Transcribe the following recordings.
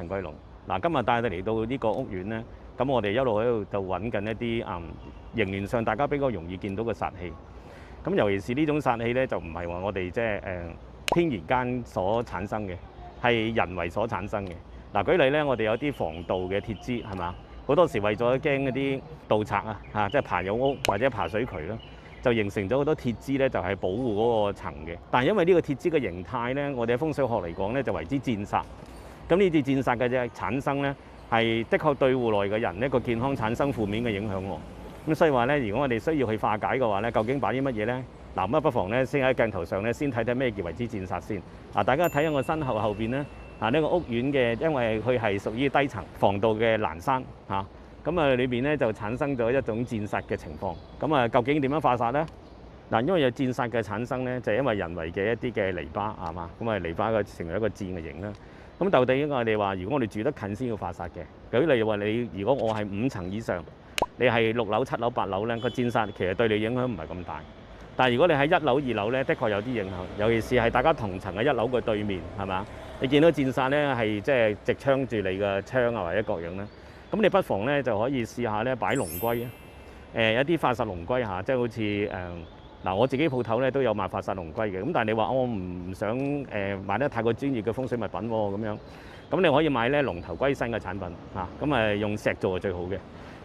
陳桂龍嗱，今日帶你嚟到呢個屋苑咧，咁我哋一路喺度就揾緊一啲形形上大家比較容易見到嘅煞氣。咁尤其是呢種煞氣咧，就唔係話我哋即係天然間所產生嘅，係人為所產生嘅。嗱，舉例咧，我哋有啲防盜嘅鐵枝係嘛，好多時為咗驚嗰啲盜賊啊，即係爬入屋或者爬水渠啦，就形成咗好多鐵枝咧，就係保護嗰個層嘅。但係因為呢個鐵枝嘅形態咧，我哋喺風水學嚟講咧，就為之戰煞。咁呢啲戰煞嘅啫產生咧，係的確對戶內嘅人呢個健康產生負面嘅影響喎。咁所以話咧，如果我哋需要去化解嘅話咧，究竟擺啲乜嘢咧？嗱，咁不妨咧先喺鏡頭上咧先睇睇咩叫為之戰煞先。大家睇下我身後邊咧，呢個屋苑嘅，因為佢係屬於低層防盜嘅欄山嚇，咁裏邊咧就產生咗一種戰煞嘅情況。咁究竟點樣化煞咧？嗱，因為有戰煞嘅產生咧，就係因為人為嘅一啲嘅籬笆係嘛，咁籬笆成為一個戰嘅形啦。咁到底我哋話，如果我哋住得近先要化煞嘅。舉例話你，如果我係5層以上，你係6樓、7樓、8樓咧，個戰煞其實對你影響唔係咁大。但係如果你喺1樓、2樓咧，的確有啲影響，尤其是係大家同層嘅1樓嘅對面係嘛，你見到戰煞咧係即係直槍住你嘅窗啊或者各樣咧，咁你不妨咧就可以試下咧擺龍龜啊，一啲化煞龍龜嚇，即係好似嗱，我自己鋪頭咧都有賣化煞龍龜嘅，咁但係你話我唔想買得太過專業嘅風水物品喎，咁樣，咁你可以買咧龍頭龜身嘅產品嚇，咁用石做係最好嘅。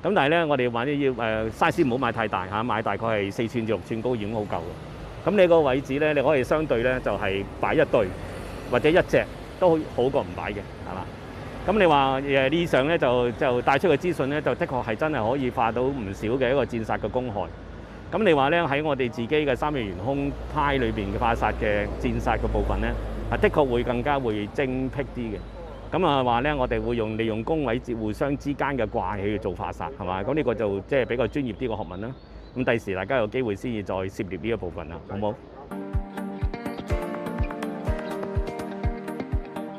咁但係咧，我哋話要size 唔好買太大嚇，買大概係4寸至6寸高已經好夠嘅。咁你個位置咧，你可以相對咧就係擺一對或者一隻都好過唔擺嘅，係嘛？咁你話以上咧就帶出嘅資訊咧，就的確係真係可以化到唔少嘅一個戰煞嘅公害。咁你話咧喺我哋自己嘅三元玄空派裏邊嘅化煞嘅戰煞嘅部分咧，的確會更加會精闢啲嘅。咁話咧，我哋會利用宮位互相之間嘅卦氣去做化煞，係嘛？咁呢個就即係比較專業啲嘅學問啦。咁第時大家有機會先至再涉獵呢個部分啦，好冇？